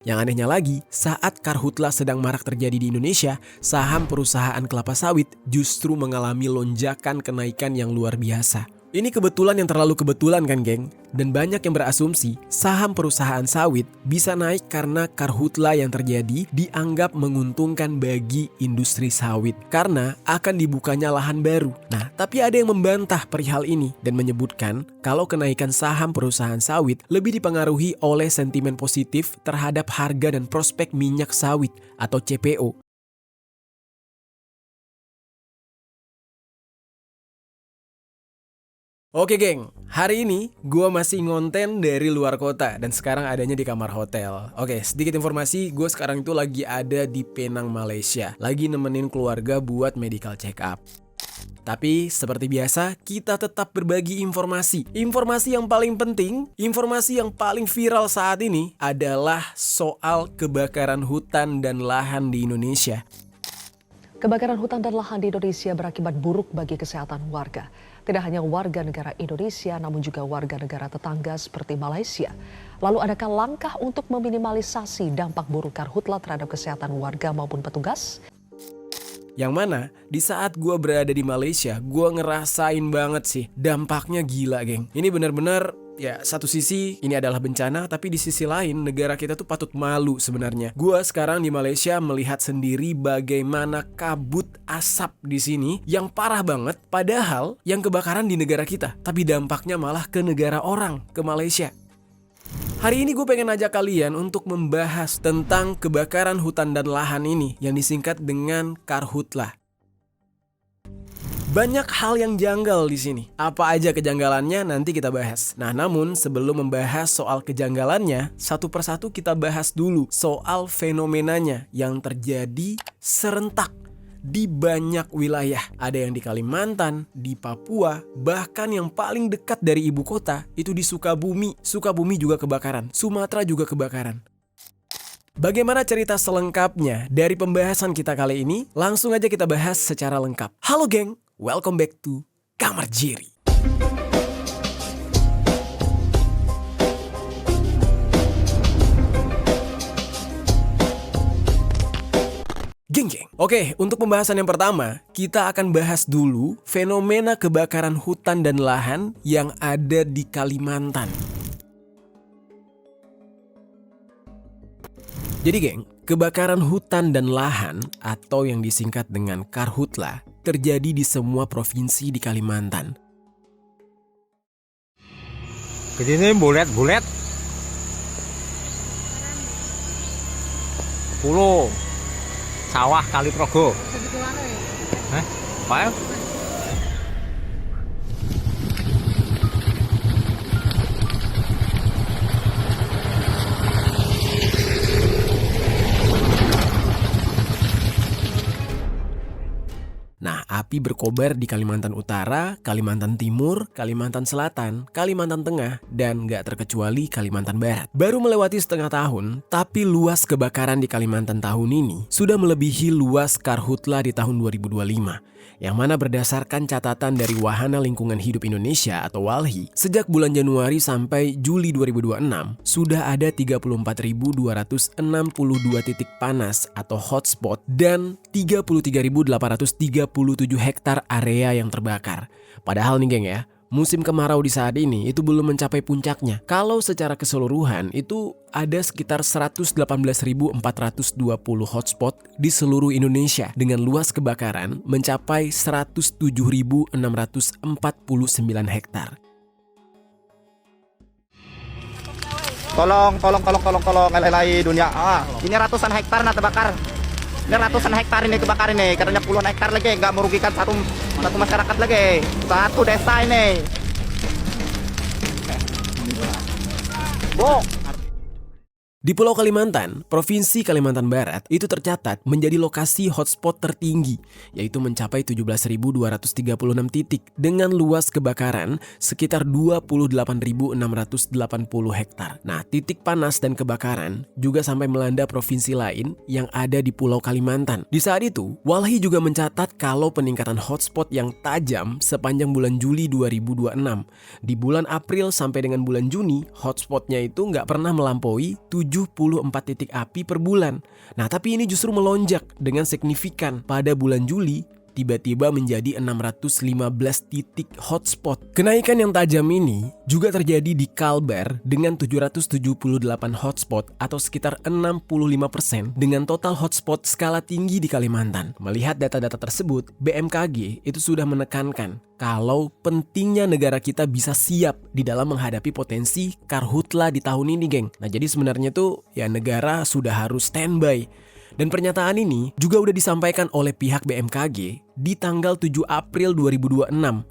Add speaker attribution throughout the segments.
Speaker 1: Yang anehnya lagi, saat karhutla sedang marak terjadi di Indonesia, saham perusahaan kelapa sawit justru mengalami lonjakan kenaikan yang luar biasa. Ini kebetulan yang terlalu kebetulan kan, geng? Dan banyak yang berasumsi saham perusahaan sawit bisa naik karena karhutla yang terjadi dianggap menguntungkan bagi industri sawit karena akan dibukanya lahan baru. Nah, tapi ada yang membantah perihal ini dan menyebutkan kalau kenaikan saham perusahaan sawit lebih dipengaruhi oleh sentimen positif terhadap harga dan prospek minyak sawit atau CPO. Oke geng, hari ini gue masih ngonten dari luar kota dan sekarang adanya di kamar hotel. Oke, sedikit informasi, gue sekarang itu lagi ada di Penang, Malaysia. Lagi nemenin keluarga buat medical check up. Tapi seperti biasa, kita tetap berbagi informasi. Informasi yang paling penting, informasi yang paling viral saat ini adalah soal kebakaran hutan dan lahan di Indonesia.
Speaker 2: Kebakaran hutan dan lahan di Indonesia berakibat buruk bagi kesehatan warga. Tidak hanya warga negara Indonesia, namun juga warga negara tetangga seperti Malaysia. Lalu adakah langkah untuk meminimalisasi dampak buruk karhutla terhadap kesehatan warga maupun petugas?
Speaker 1: Yang mana di saat gue berada di Malaysia, gue ngerasain banget sih dampaknya gila, geng. Ini benar-benar ya, satu sisi ini adalah bencana, tapi di sisi lain negara kita tuh patut malu sebenarnya. Gue sekarang di Malaysia melihat sendiri bagaimana kabut asap di sini yang parah banget, padahal yang kebakaran di negara kita, tapi dampaknya malah ke negara orang, ke Malaysia. Hari ini gue pengen ajak kalian untuk membahas tentang kebakaran hutan dan lahan ini yang disingkat dengan karhutla. Banyak hal yang janggal di sini. Apa aja kejanggalannya nanti kita bahas. Nah, namun sebelum membahas soal kejanggalannya, satu persatu kita bahas dulu soal fenomenanya yang terjadi serentak di banyak wilayah. Ada yang di Kalimantan, di Papua, bahkan yang paling dekat dari ibu kota itu di Sukabumi. Sukabumi juga kebakaran, Sumatera juga kebakaran. Bagaimana cerita selengkapnya dari pembahasan kita kali ini? Langsung aja kita bahas secara lengkap. Halo geng, welcome back to Kamar Jerry. Geng. Oke, untuk pembahasan yang pertama, kita akan bahas dulu fenomena kebakaran hutan dan lahan yang ada di Kalimantan. Jadi geng, kebakaran hutan dan lahan atau yang disingkat dengan karhutla terjadi di semua provinsi di Kalimantan.
Speaker 3: Jadi ini bulet-bulet. Pulau sawah Kali Progo. Apa?
Speaker 1: Nah, api berkobar di Kalimantan Utara, Kalimantan Timur, Kalimantan Selatan, Kalimantan Tengah, dan gak terkecuali Kalimantan Barat. Baru melewati setengah tahun, tapi luas kebakaran di Kalimantan tahun ini sudah melebihi luas karhutla di tahun 2025. Yang mana berdasarkan catatan dari Wahana Lingkungan Hidup Indonesia atau WALHI, sejak bulan Januari sampai Juli 2026, sudah ada 34.262 titik panas atau hotspot dan 33.837 hektar area yang terbakar. Padahal nih geng ya, musim kemarau di saat ini itu belum mencapai puncaknya. Kalau secara keseluruhan itu ada sekitar 118.420 hotspot di seluruh Indonesia dengan luas kebakaran mencapai 107.649 hektar.
Speaker 4: Tolong elai dunia. Ini ratusan hektar nah terbakar. Ini ratusan hektar ini kebakar ini. Katanya puluhan hektar lagi, nggak merugikan satu masyarakat lagi. Satu desa ini.
Speaker 1: Di Pulau Kalimantan, Provinsi Kalimantan Barat itu tercatat menjadi lokasi hotspot tertinggi, yaitu mencapai 17.236 titik dengan luas kebakaran sekitar 28.680 hektar. Nah, titik panas dan kebakaran juga sampai melanda provinsi lain yang ada di Pulau Kalimantan. Di saat itu, WALHI juga mencatat kalau peningkatan hotspot yang tajam sepanjang bulan Juli 2026. Di bulan April sampai dengan bulan Juni, hotspotnya itu nggak pernah melampaui 7 74 titik api per bulan. Nah, tapi ini justru melonjak dengan signifikan pada bulan Juli, tiba-tiba menjadi 615 titik hotspot. Kenaikan yang tajam ini juga terjadi di Kalbar dengan 778 hotspot atau sekitar 65% dengan total hotspot skala tinggi di Kalimantan. Melihat data-data tersebut, BMKG itu sudah menekankan kalau pentingnya negara kita bisa siap di dalam menghadapi potensi karhutla di tahun ini, geng. Nah, jadi sebenarnya tuh ya negara sudah harus standby. Dan pernyataan ini juga udah disampaikan oleh pihak BMKG di tanggal 7 April 2026, 4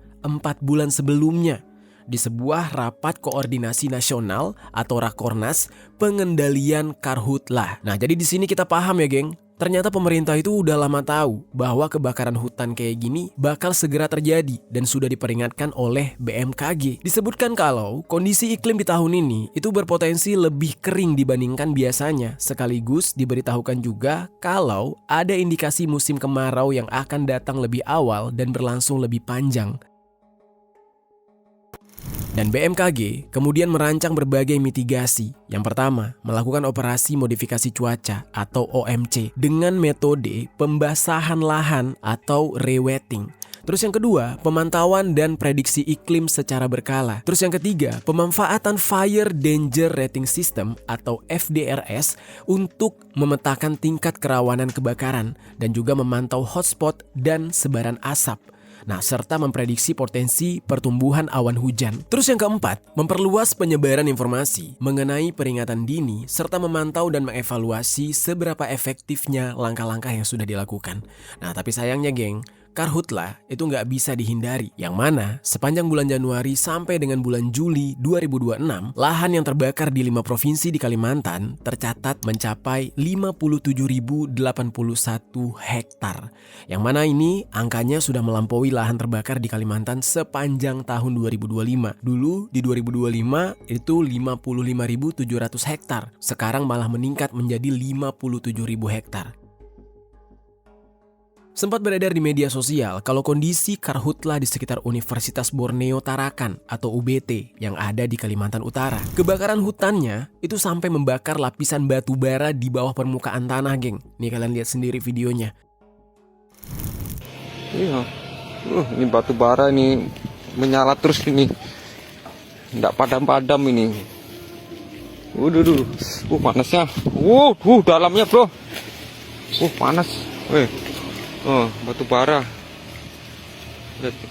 Speaker 1: bulan sebelumnya, di sebuah rapat koordinasi nasional atau Rakornas pengendalian karhutlah. Nah, jadi di sini kita paham ya, geng. Ternyata pemerintah itu udah lama tahu bahwa kebakaran hutan kayak gini bakal segera terjadi dan sudah diperingatkan oleh BMKG. Disebutkan kalau kondisi iklim di tahun ini itu berpotensi lebih kering dibandingkan biasanya. Sekaligus diberitahukan juga kalau ada indikasi musim kemarau yang akan datang lebih awal dan berlangsung lebih panjang. Dan BMKG kemudian merancang berbagai mitigasi. Yang pertama, melakukan operasi modifikasi cuaca atau OMC dengan metode pembasahan lahan atau rewetting. Terus yang kedua, pemantauan dan prediksi iklim secara berkala. Terus yang ketiga, pemanfaatan Fire Danger Rating System atau FDRS untuk memetakan tingkat kerawanan kebakaran dan juga memantau hotspot dan sebaran asap. Nah, serta memprediksi potensi pertumbuhan awan hujan. Terus yang keempat, memperluas penyebaran informasi mengenai peringatan dini serta memantau dan mengevaluasi seberapa efektifnya langkah-langkah yang sudah dilakukan. Nah, tapi sayangnya, geng, karhutla itu nggak bisa dihindari. Yang mana sepanjang bulan Januari sampai dengan bulan Juli 2026, lahan yang terbakar di 5 provinsi di Kalimantan tercatat mencapai 57.081 hektar. Yang mana ini angkanya sudah melampaui lahan terbakar di Kalimantan sepanjang tahun 2025. Dulu di 2025 itu 55.700 hektar. Sekarang malah meningkat menjadi 57.000 hektar. Sempat beredar di media sosial kalau kondisi karhutla di sekitar Universitas Borneo Tarakan atau UBT yang ada di Kalimantan Utara. Kebakaran hutannya itu sampai membakar lapisan batu bara di bawah permukaan tanah, geng. Nih kalian lihat sendiri videonya.
Speaker 5: Iya, ini batu bara ini menyala terus ini, nggak padam-padam ini. Panasnya. Dalamnya bro. Panas. Batu bara.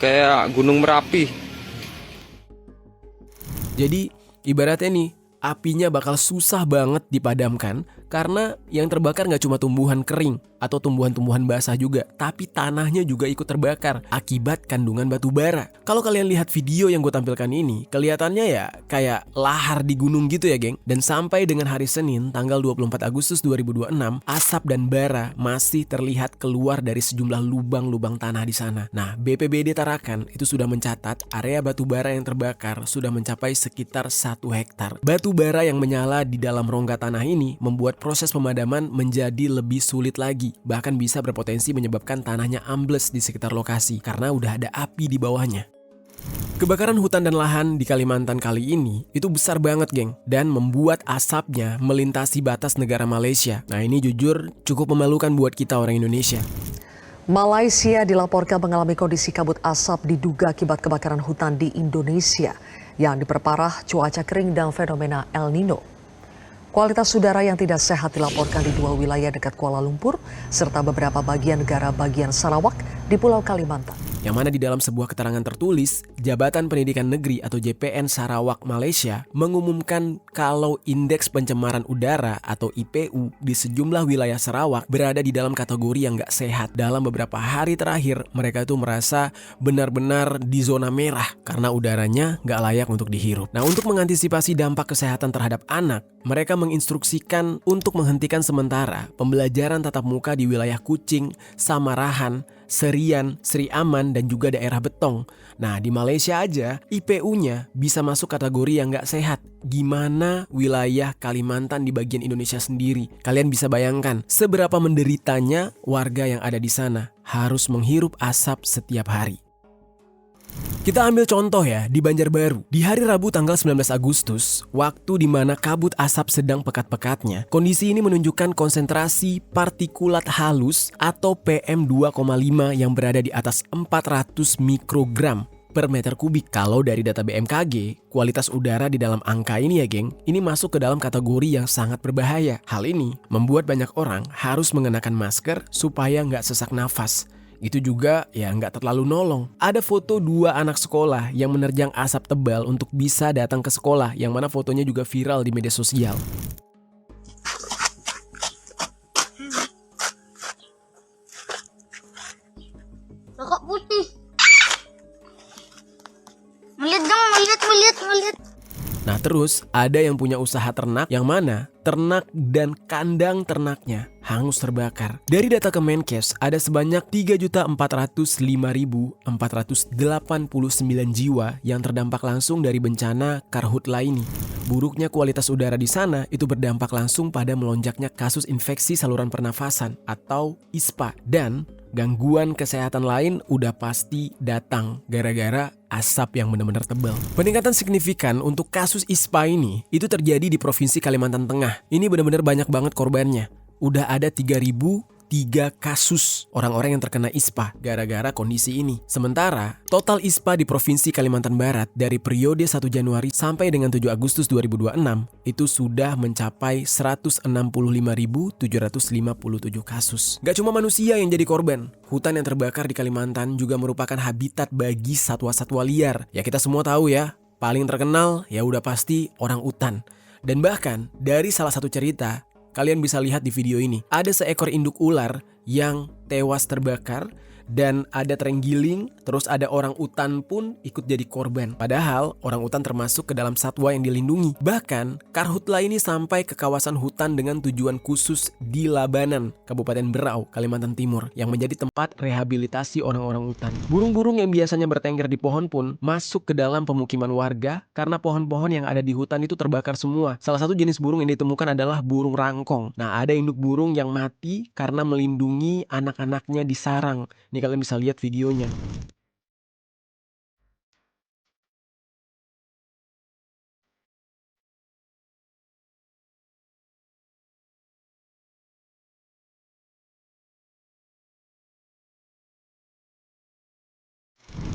Speaker 5: Kayak Gunung Merapi.
Speaker 1: Jadi ibaratnya nih, apinya bakal susah banget dipadamkan karena yang terbakar nggak cuma tumbuhan kering atau tumbuhan-tumbuhan basah juga, tapi tanahnya juga ikut terbakar akibat kandungan batu bara. Kalau kalian lihat video yang gue tampilkan ini, kelihatannya ya kayak lahar di gunung gitu ya, geng. Dan sampai dengan hari Senin tanggal 24 Agustus 2026, asap dan bara masih terlihat keluar dari sejumlah lubang-lubang tanah di sana. Nah, BPBD Tarakan itu sudah mencatat area batu bara yang terbakar sudah mencapai sekitar 1 hektar. Batu bara yang menyala di dalam rongga tanah ini membuat proses pemadaman menjadi lebih sulit lagi, bahkan bisa berpotensi menyebabkan tanahnya ambles di sekitar lokasi karena udah ada api di bawahnya. Kebakaran hutan dan lahan di Kalimantan kali ini itu besar banget, geng, dan membuat asapnya melintasi batas negara Malaysia. Nah, ini jujur cukup memalukan buat kita orang Indonesia.
Speaker 2: Malaysia dilaporkan mengalami kondisi kabut asap diduga akibat kebakaran hutan di Indonesia yang diperparah cuaca kering dan fenomena El Nino. Kualitas udara yang tidak sehat dilaporkan di 2 wilayah dekat Kuala Lumpur serta beberapa bagian negara bagian Sarawak di Pulau Kalimantan.
Speaker 1: Yang mana di dalam sebuah keterangan tertulis, Jabatan Pendidikan Negeri atau JPN Sarawak Malaysia mengumumkan kalau indeks pencemaran udara atau IPU di sejumlah wilayah Sarawak berada di dalam kategori yang gak sehat. Dalam beberapa hari terakhir, mereka itu merasa benar-benar di zona merah karena udaranya gak layak untuk dihirup. Nah, untuk mengantisipasi dampak kesehatan terhadap anak, mereka menginstruksikan untuk menghentikan sementara pembelajaran tatap muka di wilayah Kuching, Samarahan, Serian, Sri Aman, dan juga daerah Betong. Nah, di Malaysia aja IPU-nya bisa masuk kategori yang gak sehat. Gimana wilayah Kalimantan di bagian Indonesia sendiri? Kalian bisa bayangkan seberapa menderitanya warga yang ada di sana harus menghirup asap setiap hari. Kita ambil contoh ya di Banjarbaru. Di hari Rabu tanggal 19 Agustus, waktu di mana kabut asap sedang pekat-pekatnya, kondisi ini menunjukkan konsentrasi partikulat halus atau PM2,5 yang berada di atas 400 mikrogram per meter kubik. Kalau dari data BMKG, kualitas udara di dalam angka ini ya geng, ini masuk ke dalam kategori yang sangat berbahaya. Hal ini membuat banyak orang harus mengenakan masker supaya nggak sesak nafas. Itu juga ya nggak terlalu nolong. Ada foto 2 anak sekolah yang menerjang asap tebal untuk bisa datang ke sekolah, yang mana fotonya juga viral di media sosial.
Speaker 6: Rokok putih. Melihat dong, melihat.
Speaker 1: Nah terus ada yang punya usaha ternak yang mana ternak dan kandang ternaknya hangus terbakar. Dari data Kemenkes ada sebanyak 3.405.489 jiwa yang terdampak langsung dari bencana karhutla ini. Buruknya kualitas udara di sana itu berdampak langsung pada melonjaknya kasus infeksi saluran pernafasan atau ISPA, dan gangguan kesehatan lain udah pasti datang gara-gara asap yang benar-benar tebal. Peningkatan signifikan untuk kasus ISPA ini itu terjadi di Provinsi Kalimantan Tengah. Ini benar-benar banyak banget korbannya. Udah ada 3.003 kasus orang-orang yang terkena ISPA gara-gara kondisi ini. Sementara total ISPA di Provinsi Kalimantan Barat dari periode 1 Januari sampai dengan 7 Agustus 2026 itu sudah mencapai 165.757 kasus. Gak cuma manusia yang jadi korban, hutan yang terbakar di Kalimantan juga merupakan habitat bagi satwa-satwa liar. Ya kita semua tahu ya, paling terkenal ya udah pasti orang utan. Dan bahkan dari salah satu cerita, kalian bisa lihat di video ini, ada seekor induk ular yang tewas terbakar dan ada terenggiling, terus ada orang utan pun ikut jadi korban. Padahal orang utan termasuk ke dalam satwa yang dilindungi. Bahkan karhutla ini sampai ke kawasan hutan dengan tujuan khusus di Labanan, Kabupaten Berau, Kalimantan Timur, yang menjadi tempat rehabilitasi orang-orang utan. Burung-burung yang biasanya bertengger di pohon pun masuk ke dalam pemukiman warga karena pohon-pohon yang ada di hutan itu terbakar semua. Salah satu jenis burung yang ditemukan adalah burung rangkong. Nah, ada induk burung yang mati karena melindungi anak-anaknya di sarang. Ini kalian bisa lihat videonya.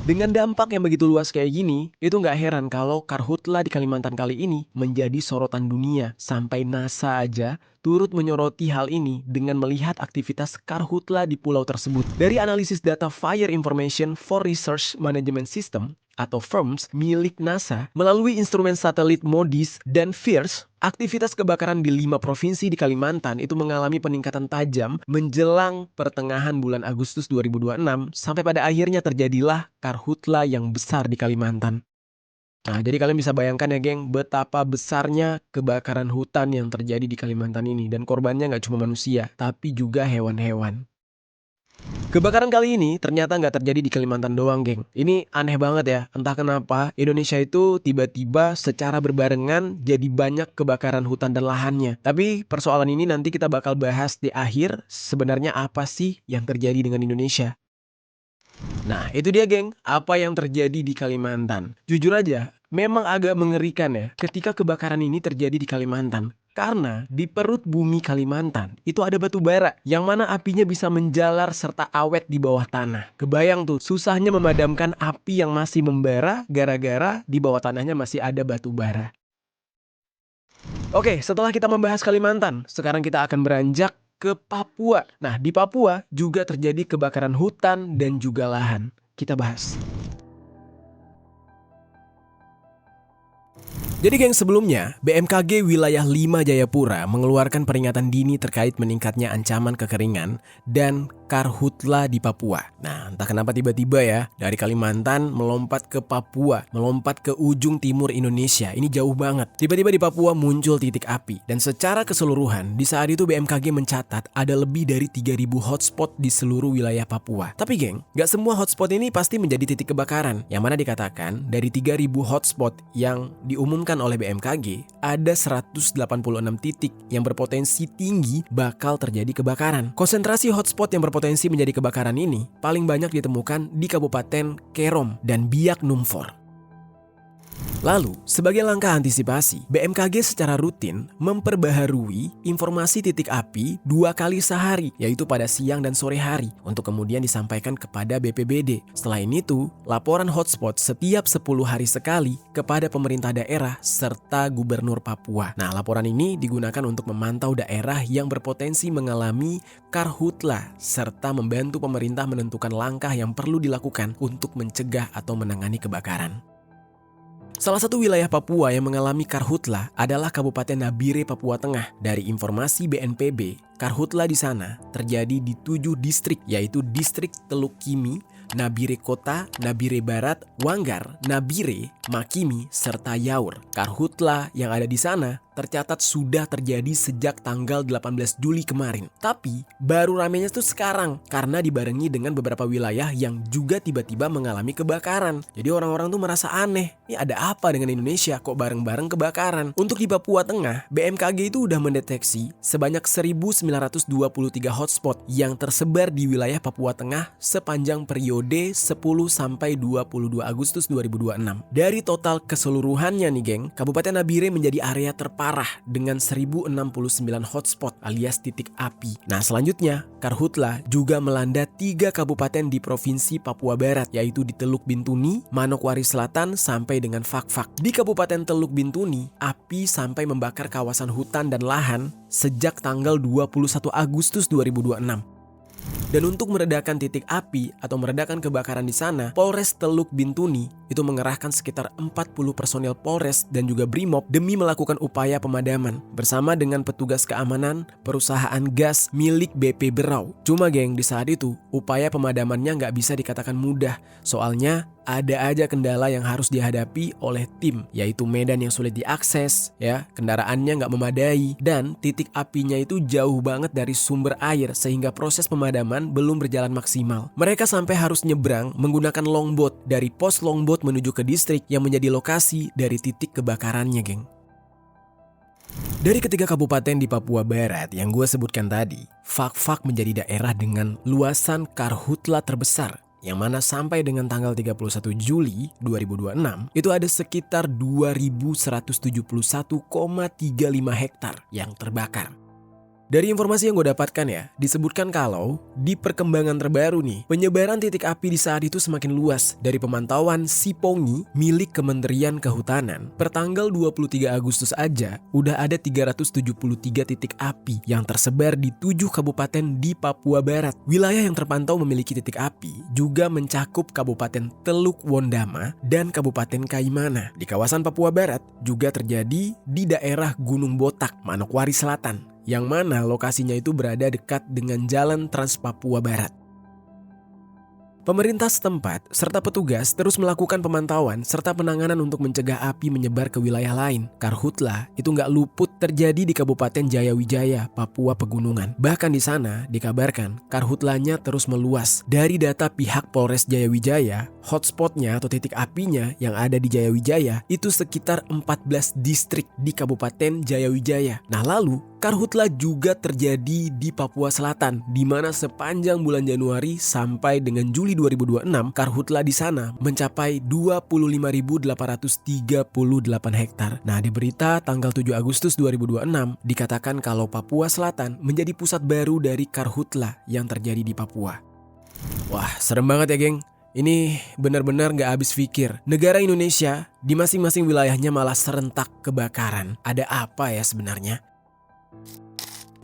Speaker 1: Dengan dampak yang begitu luas kayak gini, itu nggak heran kalau karhutla di Kalimantan kali ini menjadi sorotan dunia. Sampai NASA aja turut menyoroti hal ini dengan melihat aktivitas karhutla di pulau tersebut. Dari analisis data Fire Information for Research Management System atau FIRMS milik NASA, melalui instrumen satelit MODIS dan FIRS, aktivitas kebakaran di 5 provinsi di Kalimantan itu mengalami peningkatan tajam menjelang pertengahan bulan Agustus 2026 sampai pada akhirnya terjadilah karhutla yang besar di Kalimantan. Nah, jadi kalian bisa bayangkan ya geng, betapa besarnya kebakaran hutan yang terjadi di Kalimantan ini. Dan korbannya nggak cuma manusia, tapi juga hewan-hewan. Kebakaran kali ini ternyata nggak terjadi di Kalimantan doang geng. Ini aneh banget ya, entah kenapa Indonesia itu tiba-tiba secara berbarengan jadi banyak kebakaran hutan dan lahannya. Tapi persoalan ini nanti kita bakal bahas di akhir, sebenarnya apa sih yang terjadi dengan Indonesia. Nah itu dia geng, apa yang terjadi di Kalimantan. Jujur aja, memang agak mengerikan ya ketika kebakaran ini terjadi di Kalimantan. Karena di perut bumi Kalimantan itu ada batu bara yang mana apinya bisa menjalar serta awet di bawah tanah. Kebayang tuh susahnya memadamkan api yang masih membara gara-gara di bawah tanahnya masih ada batu bara. Oke, setelah kita membahas Kalimantan, sekarang kita akan beranjak ke Papua. Nah, di Papua juga terjadi kebakaran hutan dan juga lahan. Kita bahas. Jadi geng, sebelumnya BMKG Wilayah 5 Jayapura mengeluarkan peringatan dini terkait meningkatnya ancaman kekeringan dan karhutla di Papua. Nah, entah kenapa tiba-tiba ya dari Kalimantan melompat ke Papua, melompat ke ujung timur Indonesia. Ini jauh banget. Tiba-tiba di Papua muncul titik api. Dan secara keseluruhan di saat itu BMKG mencatat ada lebih dari 3.000 hotspot di seluruh wilayah Papua. Tapi geng, gak semua hotspot ini pasti menjadi titik kebakaran. Yang mana dikatakan dari 3.000 hotspot yang diumumkan dipetakan oleh BMKG, ada 186 titik yang berpotensi tinggi bakal terjadi kebakaran. Konsentrasi hotspot yang berpotensi menjadi kebakaran ini paling banyak ditemukan di Kabupaten Kerom dan Biak Numfor. Lalu, sebagai langkah antisipasi, BMKG secara rutin memperbaharui informasi titik api 2 kali sehari, yaitu pada siang dan sore hari, untuk kemudian disampaikan kepada BPBD. Selain itu, laporan hotspot setiap 10 hari sekali kepada pemerintah daerah serta Gubernur Papua. Nah, laporan ini digunakan untuk memantau daerah yang berpotensi mengalami karhutla, serta membantu pemerintah menentukan langkah yang perlu dilakukan untuk mencegah atau menangani kebakaran. Salah satu wilayah Papua yang mengalami karhutla adalah Kabupaten Nabire, Papua Tengah. Dari informasi BNPB, karhutla di sana terjadi di 7 distrik, yaitu Distrik Teluk Kimi, Nabire Kota, Nabire Barat, Wanggar, Nabire, Makimi, serta Yaur. Karhutla yang ada di sana tercatat sudah terjadi sejak tanggal 18 Juli kemarin. Tapi baru ramenya itu sekarang karena dibarengi dengan beberapa wilayah yang juga tiba-tiba mengalami kebakaran. Jadi orang-orang tuh merasa aneh, ini ada apa dengan Indonesia kok bareng-bareng kebakaran? Untuk di Papua Tengah, BMKG itu udah mendeteksi sebanyak 1923 hotspot yang tersebar di wilayah Papua Tengah sepanjang periode 10 sampai 22 Agustus 2026. Dari total keseluruhannya nih geng, Kabupaten Nabire menjadi area terparah dengan 1069 hotspot alias titik api. Nah, selanjutnya karhutla juga melanda 3 kabupaten di Provinsi Papua Barat, yaitu di Teluk Bintuni, Manokwari Selatan, sampai dengan Fakfak. Di Kabupaten Teluk Bintuni, api sampai membakar kawasan hutan dan lahan sejak tanggal 21 Agustus 2026. Dan untuk meredakan titik api atau meredakan kebakaran di sana, Polres Teluk Bintuni itu mengerahkan sekitar 40 personel Polres dan juga Brimob demi melakukan upaya pemadaman bersama dengan petugas keamanan perusahaan gas milik BP Berau. Cuma geng, di saat itu upaya pemadamannya nggak bisa dikatakan mudah, soalnya ada aja kendala yang harus dihadapi oleh tim, yaitu medan yang sulit diakses, ya, kendaraannya nggak memadai, dan titik apinya itu jauh banget dari sumber air sehingga proses pemadaman belum berjalan maksimal. Mereka sampai harus nyebrang menggunakan longboat dari pos longboat menuju ke distrik yang menjadi lokasi dari titik kebakarannya, geng. Dari ketiga kabupaten di Papua Barat yang gue sebutkan tadi, Fakfak menjadi daerah dengan luasan karhutla terbesar, yang mana sampai dengan tanggal 31 Juli 2026 itu ada sekitar 2171,35 hektar yang terbakar. Dari informasi yang gue dapatkan ya, disebutkan kalau di perkembangan terbaru nih, penyebaran titik api di saat itu semakin luas. Dari pemantauan Sipongi milik Kementerian Kehutanan, per tanggal 23 Agustus aja udah ada 373 titik api yang tersebar di 7 kabupaten di Papua Barat. Wilayah yang terpantau memiliki titik api juga mencakup Kabupaten Teluk Wondama dan Kabupaten Kaimana. Di kawasan Papua Barat juga terjadi di daerah Gunung Botak, Manokwari Selatan, yang mana lokasinya itu berada dekat dengan Jalan Trans Papua Barat. Pemerintah setempat serta petugas terus melakukan pemantauan serta penanganan untuk mencegah api menyebar ke wilayah lain. Karhutla itu nggak luput terjadi di Kabupaten Jayawijaya, Papua Pegunungan. Bahkan di sana dikabarkan karhutlanya terus meluas. Dari data pihak Polres Jayawijaya, hotspotnya atau titik apinya yang ada di Jayawijaya itu sekitar 14 distrik di Kabupaten Jayawijaya. Nah, lalu karhutla juga terjadi di Papua Selatan, di mana sepanjang bulan Januari sampai dengan Juli 2026, karhutla di sana mencapai 25.838 hektar. Nah, di berita tanggal 7 Agustus 2026 dikatakan kalau Papua Selatan menjadi pusat baru dari karhutla yang terjadi di Papua. Wah, serem banget ya, geng. Ini benar-benar gak habis pikir. Negara Indonesia di masing-masing wilayahnya malah serentak kebakaran. Ada apa ya sebenarnya?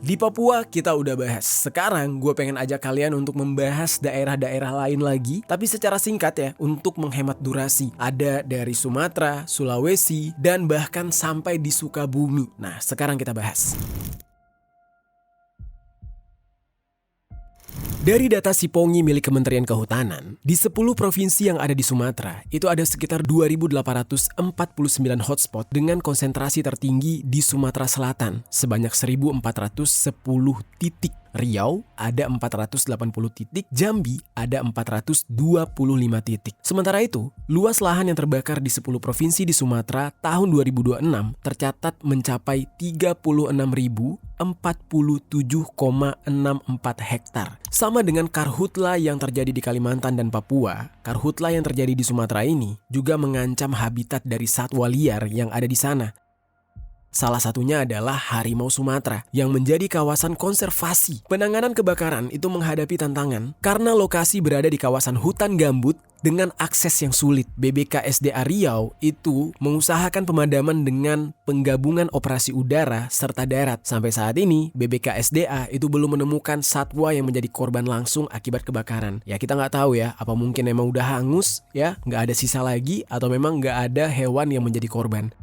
Speaker 1: Di Papua kita udah bahas. Sekarang gue pengen ajak kalian untuk membahas daerah-daerah lain lagi, tapi secara singkat ya, untuk menghemat durasi. Ada dari Sumatera, Sulawesi, dan bahkan sampai di Sukabumi. Nah, sekarang kita bahas. Dari data Sipongi milik Kementerian Kehutanan, di 10 provinsi yang ada di Sumatera, itu ada sekitar 2.849 hotspot dengan konsentrasi tertinggi di Sumatera Selatan, sebanyak 1.410 titik. Riau ada 480 titik, Jambi ada 425 titik. Sementara itu, luas lahan yang terbakar di 10 provinsi di Sumatera tahun 2026 tercatat mencapai 36.047,64 hektar. Sama dengan karhutla yang terjadi di Kalimantan dan Papua, karhutla yang terjadi di Sumatera ini juga mengancam habitat dari satwa liar yang ada di sana. Salah satunya adalah harimau Sumatera yang menjadi kawasan konservasi. Penanganan kebakaran itu menghadapi tantangan karena lokasi berada di kawasan hutan gambut dengan akses yang sulit. BBKSDA Riau itu mengusahakan pemadaman dengan penggabungan operasi udara serta darat. Sampai saat ini, BBKSDA itu belum menemukan satwa yang menjadi korban langsung akibat kebakaran. Ya kita nggak tahu ya, apa mungkin emang udah hangus ya, nggak ada sisa lagi, atau memang nggak ada hewan yang menjadi korban.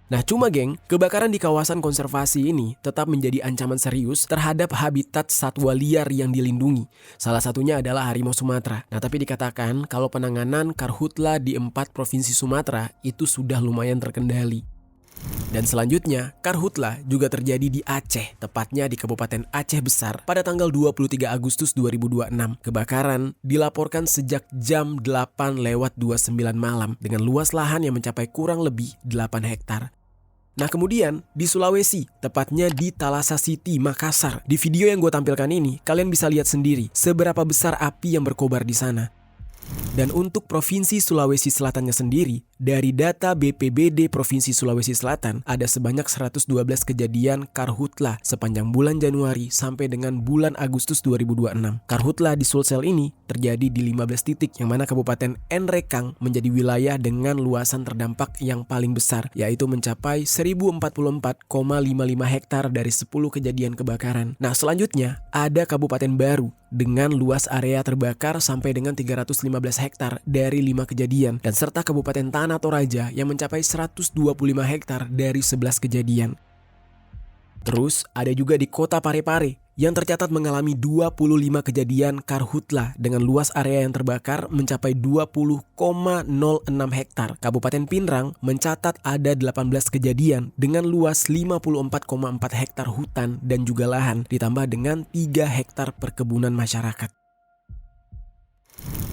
Speaker 1: Nah cuma geng, kebakaran di kawasan konservasi ini tetap menjadi ancaman serius terhadap habitat satwa liar yang dilindungi. Salah satunya adalah harimau Sumatera. Nah tapi dikatakan kalau penanganan karhutla di 4 provinsi Sumatera itu sudah lumayan terkendali. Dan selanjutnya, karhutla juga terjadi di Aceh, tepatnya di Kabupaten Aceh Besar pada tanggal 23 Agustus 2026. Kebakaran dilaporkan sejak jam 8:29 malam dengan luas lahan yang mencapai kurang lebih 8 hektar. Nah kemudian di Sulawesi, tepatnya di Talasa City, Makassar. Di video yang gue tampilkan ini, kalian bisa lihat sendiri seberapa besar api yang berkobar di sana. Dan untuk Provinsi Sulawesi Selatannya sendiri, dari data BPBD Provinsi Sulawesi Selatan, ada sebanyak 112 kejadian karhutla sepanjang bulan Januari sampai dengan bulan Agustus 2026. Karhutla di Sulsel ini terjadi di 15 titik, yang mana Kabupaten Nrekang menjadi wilayah dengan luasan terdampak yang paling besar, yaitu mencapai 1044,55 hektar dari 10 kejadian kebakaran. Nah selanjutnya, ada Kabupaten Baru dengan luas area terbakar sampai dengan 315 hektar dari 5 kejadian, dan serta Kabupaten Tanah Toraja yang mencapai 125 hektar dari 11 kejadian. Terus ada juga di Kota Parepare yang tercatat mengalami 25 kejadian karhutla dengan luas area yang terbakar mencapai 20,06 hektar. Kabupaten Pinrang mencatat ada 18 kejadian dengan luas 54,4 hektar hutan dan juga lahan, ditambah dengan 3 hektar perkebunan masyarakat.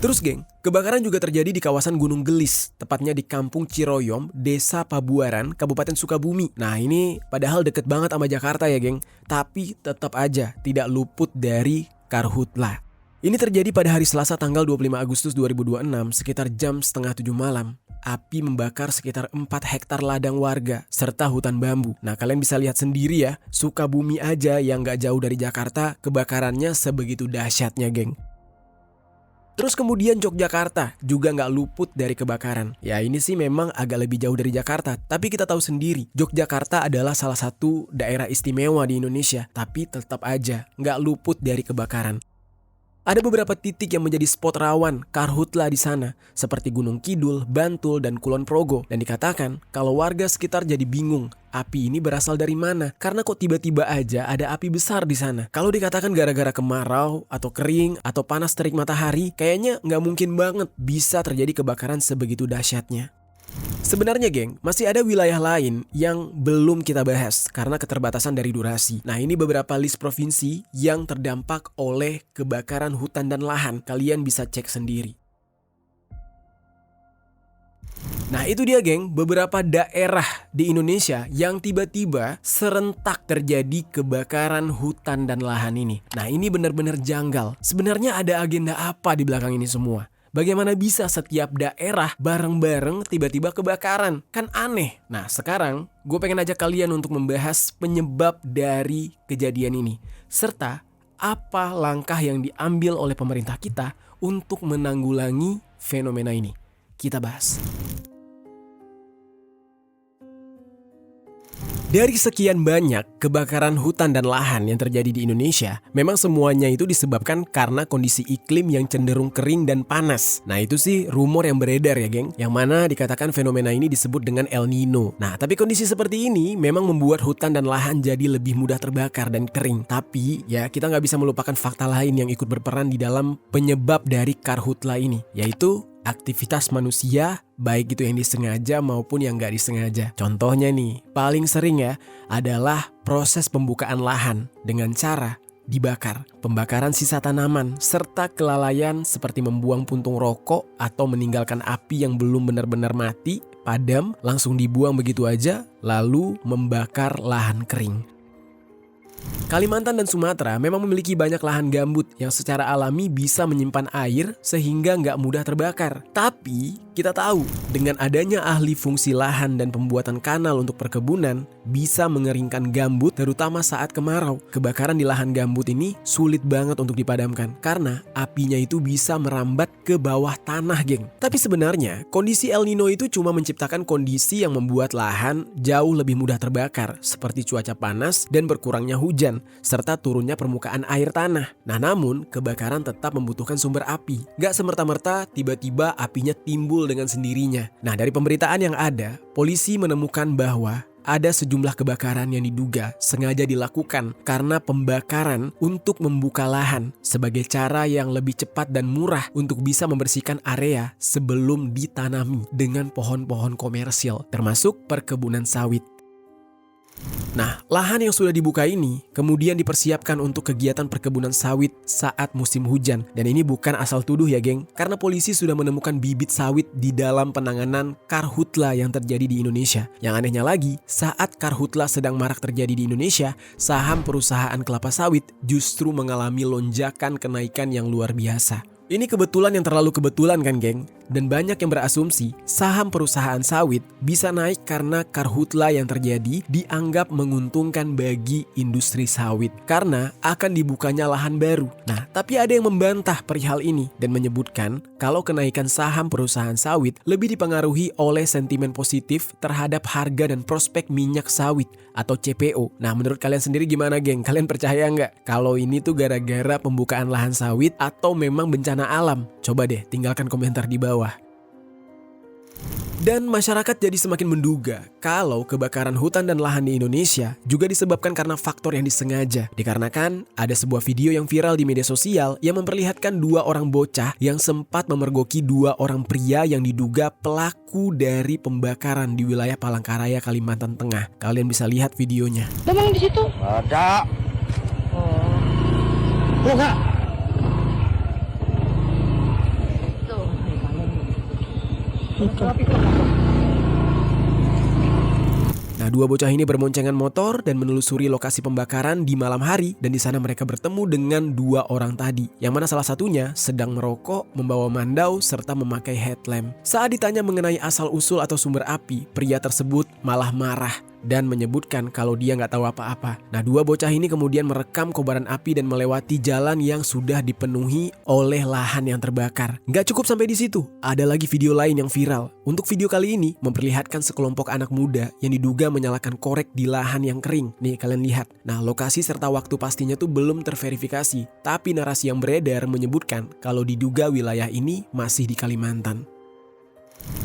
Speaker 1: Terus geng, kebakaran juga terjadi di kawasan Gunung Gelis, tepatnya di Kampung Ciroyom, Desa Pabuaran, Kabupaten Sukabumi. Nah ini padahal deket banget sama Jakarta ya geng, tapi tetap aja tidak luput dari karhutla. Ini terjadi pada hari Selasa tanggal 25 Agustus 2026 sekitar jam 6:30 malam. Api membakar sekitar 4 hektar ladang warga serta hutan bambu. Nah kalian bisa lihat sendiri ya, Sukabumi aja yang gak jauh dari Jakarta, kebakarannya sebegitu dahsyatnya geng. Terus kemudian Yogyakarta juga nggak luput dari kebakaran. Ya ini sih memang agak lebih jauh dari Jakarta, tapi kita tahu sendiri Yogyakarta adalah salah satu daerah istimewa di Indonesia, tapi tetap aja nggak luput dari kebakaran. Ada beberapa titik yang menjadi spot rawan karhutla di sana, seperti Gunung Kidul, Bantul, dan Kulon Progo. Dan dikatakan kalau warga sekitar jadi bingung, api ini berasal dari mana? Karena kok tiba-tiba aja ada api besar di sana. Kalau dikatakan gara-gara kemarau, atau kering, atau panas terik matahari, kayaknya nggak mungkin banget bisa terjadi kebakaran sebegitu dahsyatnya. Sebenarnya geng, masih ada wilayah lain yang belum kita bahas karena keterbatasan dari durasi. Nah ini beberapa list provinsi yang terdampak oleh kebakaran hutan dan lahan. Kalian bisa cek sendiri. Nah itu dia geng, beberapa daerah di Indonesia yang tiba-tiba serentak terjadi kebakaran hutan dan lahan ini. Nah ini benar-benar janggal. Sebenarnya ada agenda apa di belakang ini semua? Bagaimana bisa setiap daerah bareng-bareng tiba-tiba kebakaran? Kan aneh. Nah sekarang gue pengen ajak kalian untuk membahas penyebab dari kejadian ini, serta apa langkah yang diambil oleh pemerintah kita untuk menanggulangi fenomena ini. Kita bahas. Dari sekian banyak kebakaran hutan dan lahan yang terjadi di Indonesia, memang semuanya itu disebabkan karena kondisi iklim yang cenderung kering dan panas. Nah itu sih rumor yang beredar ya geng, yang mana dikatakan fenomena ini disebut dengan El Nino. Nah tapi kondisi seperti ini memang membuat hutan dan lahan jadi lebih mudah terbakar dan kering. Tapi ya kita nggak bisa melupakan fakta lain yang ikut berperan di dalam penyebab dari karhutla ini, yaitu aktivitas manusia, baik itu yang disengaja maupun yang gak disengaja. Contohnya nih, paling sering ya adalah proses pembukaan lahan dengan cara dibakar, pembakaran sisa tanaman, serta kelalaian seperti membuang puntung rokok atau meninggalkan api yang belum benar-benar mati, padam, langsung dibuang begitu aja, lalu membakar lahan kering. Kalimantan dan Sumatera memang memiliki banyak lahan gambut yang secara alami bisa menyimpan air sehingga nggak mudah terbakar. Tapi kita tahu dengan adanya ahli fungsi lahan dan pembuatan kanal untuk perkebunan bisa mengeringkan gambut terutama saat kemarau. Kebakaran di lahan gambut ini sulit banget untuk dipadamkan karena apinya itu bisa merambat ke bawah tanah, geng. Tapi sebenarnya kondisi El Nino itu cuma menciptakan kondisi yang membuat lahan jauh lebih mudah terbakar seperti cuaca panas dan berkurangnya hujan serta turunnya permukaan air tanah. Nah, namun kebakaran tetap membutuhkan sumber api. Gak semerta-merta tiba-tiba apinya timbul dengan sendirinya. Nah, dari pemberitaan yang ada, polisi menemukan bahwa ada sejumlah kebakaran yang diduga sengaja dilakukan karena pembakaran untuk membuka lahan sebagai cara yang lebih cepat dan murah untuk bisa membersihkan area sebelum ditanami dengan pohon-pohon komersil, termasuk perkebunan sawit. Nah, lahan yang sudah dibuka ini kemudian dipersiapkan untuk kegiatan perkebunan sawit saat musim hujan. Dan ini bukan asal tuduh ya, geng, karena polisi sudah menemukan bibit sawit di dalam penanganan karhutla yang terjadi di Indonesia. Yang anehnya lagi, saat karhutla sedang marak terjadi di Indonesia, saham perusahaan kelapa sawit justru mengalami lonjakan kenaikan yang luar biasa. Ini kebetulan yang terlalu kebetulan kan, geng? Dan banyak yang berasumsi saham perusahaan sawit bisa naik karena karhutla yang terjadi dianggap menguntungkan bagi industri sawit karena akan dibukanya lahan baru. Nah, tapi ada yang membantah perihal ini dan menyebutkan kalau kenaikan saham perusahaan sawit lebih dipengaruhi oleh sentimen positif terhadap harga dan prospek minyak sawit atau CPO. Nah, menurut kalian sendiri gimana, geng? Kalian percaya nggak kalau ini tuh gara-gara pembukaan lahan sawit atau memang bencana alam? Coba deh tinggalkan komentar di bawah. Dan masyarakat jadi semakin menduga kalau kebakaran hutan dan lahan di Indonesia juga disebabkan karena faktor yang disengaja. Dikarenakan ada sebuah video yang viral di media sosial yang memperlihatkan dua orang bocah yang sempat memergoki dua orang pria yang diduga pelaku dari pembakaran di wilayah Palangkaraya, Kalimantan Tengah. Kalian bisa lihat videonya.
Speaker 6: Memang di situ.
Speaker 4: Ada.
Speaker 6: Oh enggak.
Speaker 1: Nah, dua bocah ini berboncengan motor dan menelusuri lokasi pembakaran di malam hari dan di sana mereka bertemu dengan dua orang tadi, yang mana salah satunya sedang merokok, membawa mandau, serta memakai headlamp. Saat ditanya mengenai asal-usul atau sumber api, pria tersebut malah marah dan menyebutkan kalau dia nggak tahu apa-apa. Nah, dua bocah ini kemudian merekam kobaran api dan melewati jalan yang sudah dipenuhi oleh lahan yang terbakar. Nggak cukup sampai di situ, ada lagi video lain yang viral. Untuk video kali ini memperlihatkan sekelompok anak muda yang diduga menyalakan korek di lahan yang kering. Nih, kalian lihat. Nah, lokasi serta waktu pastinya tuh belum terverifikasi, tapi narasi yang beredar menyebutkan kalau diduga wilayah ini masih di Kalimantan.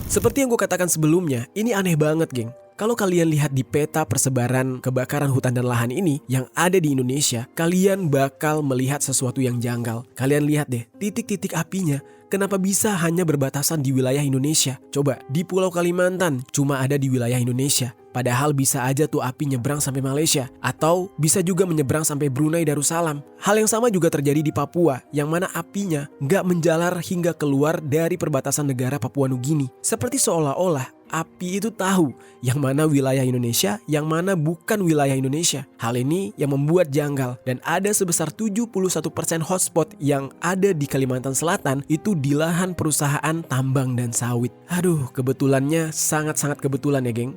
Speaker 1: Seperti yang gue katakan sebelumnya, ini aneh banget, geng. Kalau kalian lihat di peta persebaran kebakaran hutan dan lahan ini yang ada di Indonesia, kalian bakal melihat sesuatu yang janggal. Kalian lihat deh, titik-titik apinya kenapa bisa hanya berbatasan di wilayah Indonesia? Coba, di Pulau Kalimantan cuma ada di wilayah Indonesia. Padahal bisa aja tuh api nyebrang sampai Malaysia. Atau bisa juga menyeberang sampai Brunei Darussalam. Hal yang sama juga terjadi di Papua, yang mana apinya nggak menjalar hingga keluar dari perbatasan negara Papua Nugini. Seperti seolah-olah api itu tahu yang mana wilayah Indonesia, yang mana bukan wilayah Indonesia. Hal ini yang membuat janggal dan ada sebesar 71% hotspot yang ada di Kalimantan Selatan itu di lahan perusahaan tambang dan sawit. Aduh, kebetulannya sangat-sangat kebetulan ya, geng.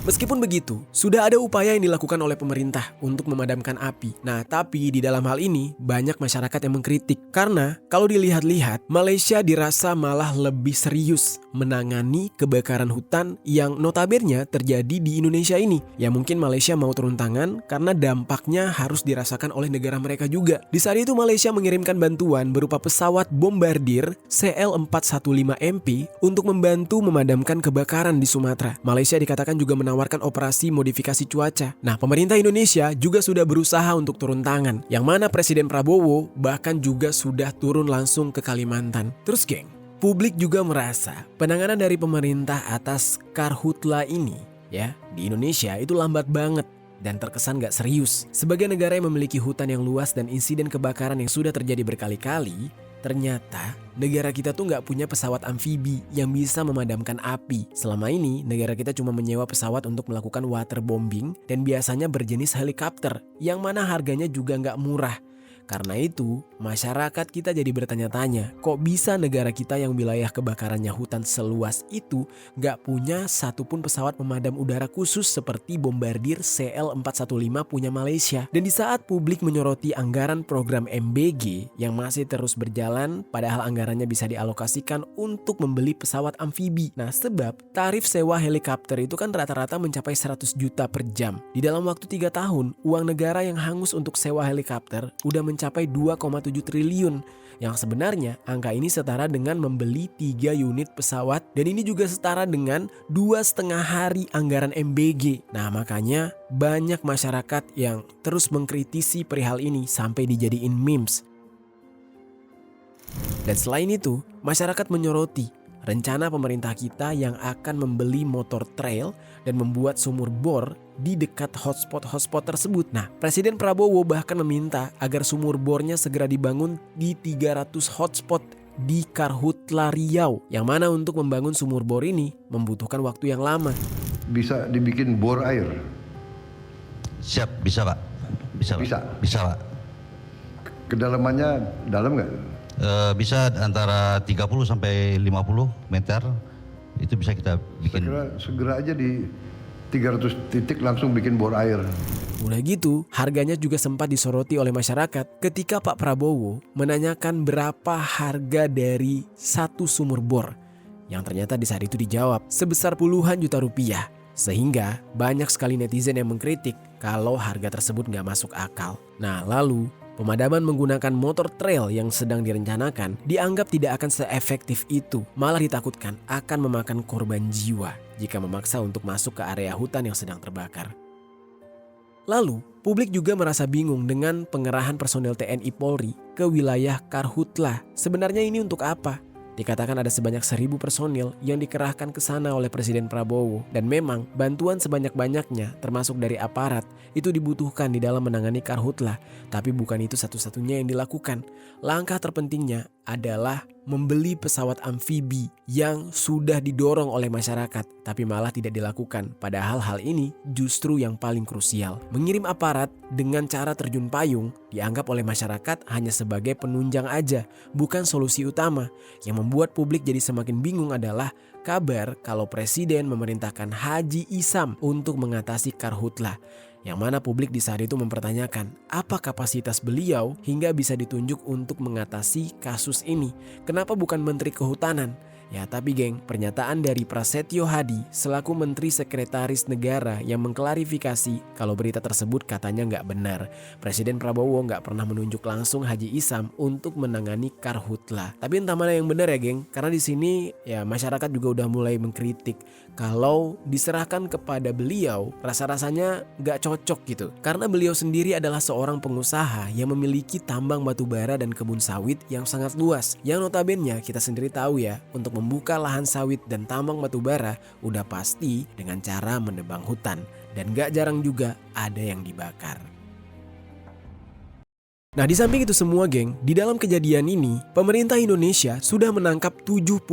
Speaker 1: Meskipun begitu, sudah ada upaya yang dilakukan oleh pemerintah untuk memadamkan api. Nah, tapi di dalam hal ini banyak masyarakat yang mengkritik. Karena kalau dilihat-lihat, Malaysia dirasa malah lebih serius menangani kebakaran hutan yang notabene terjadi di Indonesia ini. Ya mungkin Malaysia mau turun tangan karena dampaknya harus dirasakan oleh negara mereka juga. Di saat itu Malaysia mengirimkan bantuan berupa pesawat bombardir CL-415MP untuk membantu memadamkan kebakaran di Sumatera. Malaysia dikatakan juga menawarkan operasi modifikasi cuaca. Nah, pemerintah Indonesia juga sudah berusaha untuk turun tangan, yang mana Presiden Prabowo bahkan juga sudah turun langsung ke Kalimantan. Terus, geng, Publik juga merasa penanganan dari pemerintah atas karhutla ini ya di Indonesia itu lambat banget dan terkesan gak serius. Sebagai negara yang memiliki hutan yang luas dan insiden kebakaran yang sudah terjadi berkali-kali, ternyata negara kita tuh gak punya pesawat amfibi yang bisa memadamkan api. Selama ini negara kita cuma menyewa pesawat untuk melakukan waterbombing dan biasanya berjenis helikopter yang mana harganya juga gak murah. Karena itu, masyarakat kita jadi bertanya-tanya, kok bisa negara kita yang wilayah kebakarannya hutan seluas itu gak punya satupun pesawat pemadam udara khusus seperti Bombardier CL-415 punya Malaysia. Dan di saat publik menyoroti anggaran program MBG yang masih terus berjalan, padahal anggarannya bisa dialokasikan untuk membeli pesawat amfibi. Nah, sebab tarif sewa helikopter itu kan rata-rata mencapai 100 juta per jam. Di dalam waktu 3 tahun, uang negara yang hangus untuk sewa helikopter udah mencapai 2,7 triliun, yang sebenarnya angka ini setara dengan membeli 3 unit pesawat dan ini juga setara dengan 2,5 hari anggaran MBG. Nah, makanya banyak masyarakat yang terus mengkritisi perihal ini sampai dijadiin memes. Dan selain itu, masyarakat menyoroti rencana pemerintah kita yang akan membeli motor trail dan membuat sumur bor di dekat hotspot-hotspot tersebut. Nah, Presiden Prabowo bahkan meminta agar sumur bornya segera dibangun di 300 hotspot di Karhutla Riau, yang mana untuk membangun sumur bor ini membutuhkan waktu yang lama.
Speaker 7: Bisa dibikin bor air?
Speaker 8: Siap, bisa Pak. Bisa Pak.
Speaker 7: Kedalamannya dalam nggak?
Speaker 8: Bisa antara 30 sampai 50 meter, itu bisa kita bikin.
Speaker 7: Segera aja di 300 titik langsung bikin bor air.
Speaker 1: Udah gitu, harganya juga sempat disoroti oleh masyarakat ketika Pak Prabowo menanyakan berapa harga dari satu sumur bor. Yang ternyata di saat itu dijawab sebesar puluhan juta rupiah. Sehingga banyak sekali netizen yang mengkritik kalau harga tersebut gak masuk akal. Nah, lalu pemadaman menggunakan motor trail yang sedang direncanakan dianggap tidak akan seefektif itu, malah ditakutkan akan memakan korban jiwa jika memaksa untuk masuk ke area hutan yang sedang terbakar. Lalu, publik juga merasa bingung dengan pengerahan personel TNI Polri ke wilayah Karhutla. Sebenarnya ini untuk apa? Dikatakan ada sebanyak 1.000 personil yang dikerahkan ke sana oleh Presiden Prabowo. Dan memang bantuan sebanyak-banyaknya termasuk dari aparat itu dibutuhkan di dalam menangani Karhutla. Tapi bukan itu satu-satunya yang dilakukan. Langkah terpentingnya adalah membeli pesawat amfibi yang sudah didorong oleh masyarakat tapi malah tidak dilakukan. Padahal hal ini justru yang paling krusial. Mengirim aparat dengan cara terjun payung dianggap oleh masyarakat hanya sebagai penunjang aja, bukan solusi utama. Yang membuat publik jadi semakin bingung adalah kabar kalau Presiden memerintahkan Haji Isam untuk mengatasi Karhutla. Yang mana publik di saat itu mempertanyakan apa kapasitas beliau hingga bisa ditunjuk untuk mengatasi kasus ini. Kenapa bukan Menteri Kehutanan? Ya tapi geng, pernyataan dari Prasetyo Hadi selaku Menteri Sekretaris Negara yang mengklarifikasi kalau berita tersebut katanya nggak benar. Presiden Prabowo nggak pernah menunjuk langsung Haji Isam untuk menangani Karhutla. Tapi entah mana yang benar ya geng, karena di sini ya masyarakat juga udah mulai mengkritik kalau diserahkan kepada beliau rasa-rasanya nggak cocok gitu. Karena beliau sendiri adalah seorang pengusaha yang memiliki tambang batu bara dan kebun sawit yang sangat luas. Yang notabene kita sendiri tahu ya, untuk membuka lahan sawit dan tambang batu bara udah pasti dengan cara menebang hutan. Dan gak jarang juga ada yang dibakar. Nah di samping itu semua geng, di dalam kejadian ini pemerintah Indonesia sudah menangkap 72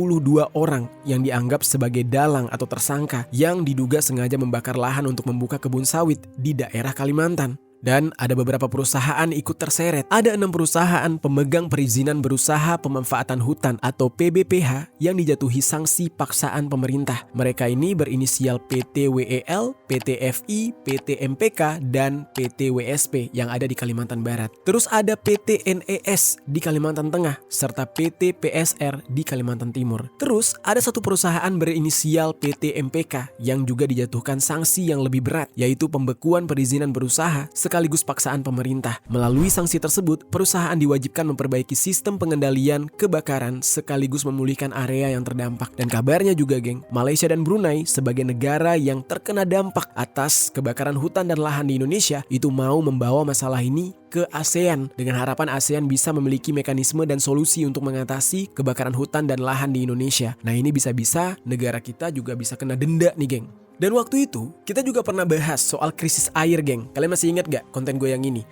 Speaker 1: orang yang dianggap sebagai dalang atau tersangka yang diduga sengaja membakar lahan untuk membuka kebun sawit di daerah Kalimantan. Dan ada beberapa perusahaan ikut terseret. Ada 6 perusahaan pemegang perizinan berusaha pemanfaatan hutan atau PBPH yang dijatuhi sanksi paksaan pemerintah. Mereka ini berinisial PT WEL, PT FI, PT MPK, dan PT WSP yang ada di Kalimantan Barat. Terus ada PT NES di Kalimantan Tengah, serta PT PSR di Kalimantan Timur. Terus ada satu perusahaan berinisial PT MPK yang juga dijatuhkan sanksi yang lebih berat, yaitu pembekuan perizinan berusaha sekaligus paksaan pemerintah. Melalui sanksi tersebut, perusahaan diwajibkan memperbaiki sistem pengendalian kebakaran sekaligus memulihkan area yang terdampak. Dan kabarnya juga geng, Malaysia dan Brunei sebagai negara yang terkena dampak atas kebakaran hutan dan lahan di Indonesia itu mau membawa masalah ini ke ASEAN dengan harapan ASEAN bisa memiliki mekanisme dan solusi untuk mengatasi kebakaran hutan dan lahan di Indonesia. Nah, ini bisa-bisa negara kita juga bisa kena denda nih, geng. Dan waktu itu kita juga pernah bahas soal krisis air, geng. Kalian masih ingat gak konten gue yang ini?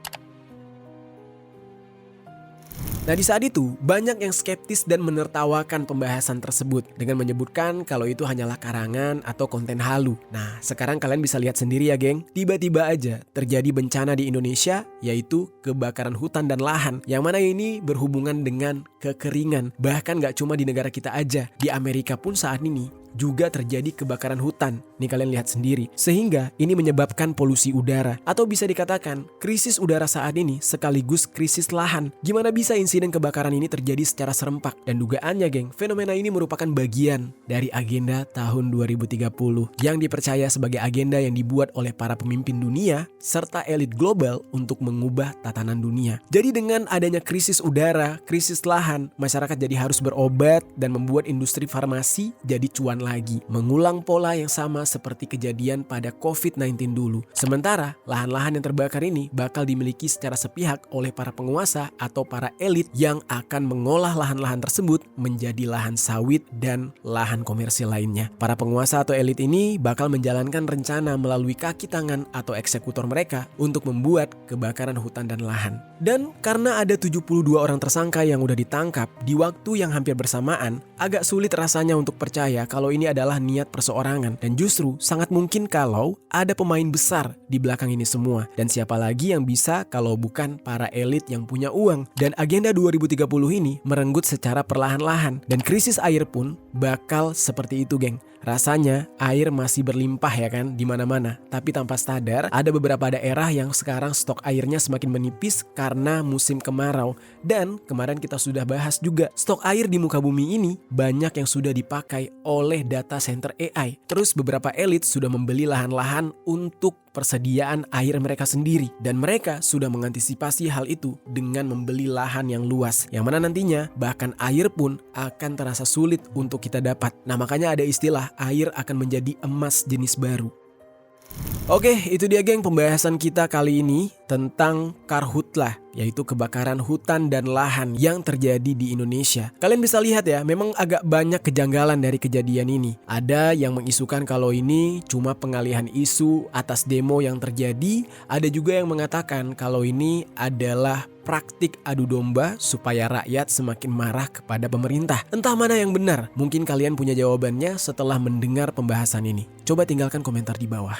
Speaker 1: Nah, di saat itu banyak yang skeptis dan menertawakan pembahasan tersebut dengan menyebutkan kalau itu hanyalah karangan atau konten halu. Nah, sekarang kalian bisa lihat sendiri ya, geng. Tiba-tiba aja terjadi bencana di Indonesia, yaitu kebakaran hutan dan lahan, yang mana ini berhubungan dengan kekeringan. Bahkan gak cuma di negara kita aja, di Amerika pun saat ini juga terjadi kebakaran hutan. Nih kalian lihat sendiri. Sehingga ini menyebabkan polusi udara. Atau bisa dikatakan krisis udara saat ini sekaligus krisis lahan. Gimana bisa insiden kebakaran ini terjadi secara serempak? Dan dugaannya, geng, fenomena ini merupakan bagian dari agenda tahun 2030 yang dipercaya sebagai agenda yang dibuat oleh para pemimpin dunia serta elit global untuk mengubah tatanan dunia. Jadi dengan adanya krisis udara, krisis lahan, masyarakat jadi harus berobat dan membuat industri farmasi jadi cuan lagi, mengulang pola yang sama seperti kejadian pada COVID-19 dulu. Sementara lahan-lahan yang terbakar ini bakal dimiliki secara sepihak oleh para penguasa atau para elit yang akan mengolah lahan-lahan tersebut menjadi lahan sawit dan lahan komersil lainnya. Para penguasa atau elit ini bakal menjalankan rencana melalui kaki tangan atau eksekutor mereka untuk membuat kebakaran hutan dan lahan. Dan karena ada 72 orang tersangka yang udah ditangkap di waktu yang hampir bersamaan, agak sulit rasanya untuk percaya kalau ini adalah niat perseorangan, dan justru sangat mungkin kalau ada pemain besar di belakang ini semua. Dan siapa lagi yang bisa kalau bukan para elit yang punya uang. Dan agenda 2030 ini merenggut secara perlahan-lahan, dan krisis air pun bakal seperti itu, geng. Rasanya air masih berlimpah ya kan di mana-mana, tapi tanpa sadar ada beberapa daerah yang sekarang stok airnya semakin menipis karena musim kemarau. Dan kemarin kita sudah bahas juga, stok air di muka bumi ini banyak yang sudah dipakai oleh data center AI. Terus beberapa elit sudah membeli lahan-lahan untuk persediaan air mereka sendiri, dan mereka sudah mengantisipasi hal itu dengan membeli lahan yang luas, yang mana nantinya bahkan air pun akan terasa sulit untuk kita dapat. Nah, makanya ada istilah air akan menjadi emas jenis baru. Oke, itu dia, geng, pembahasan kita kali ini tentang karhutlah, yaitu kebakaran hutan dan lahan yang terjadi di Indonesia. Kalian bisa lihat ya, memang agak banyak kejanggalan dari kejadian ini. Ada yang mengisukan kalau ini cuma pengalihan isu atas demo yang terjadi. Ada juga yang mengatakan kalau ini adalah praktik adu domba supaya rakyat semakin marah kepada pemerintah. Entah mana yang benar, mungkin kalian punya jawabannya setelah mendengar pembahasan ini. Coba tinggalkan komentar di bawah.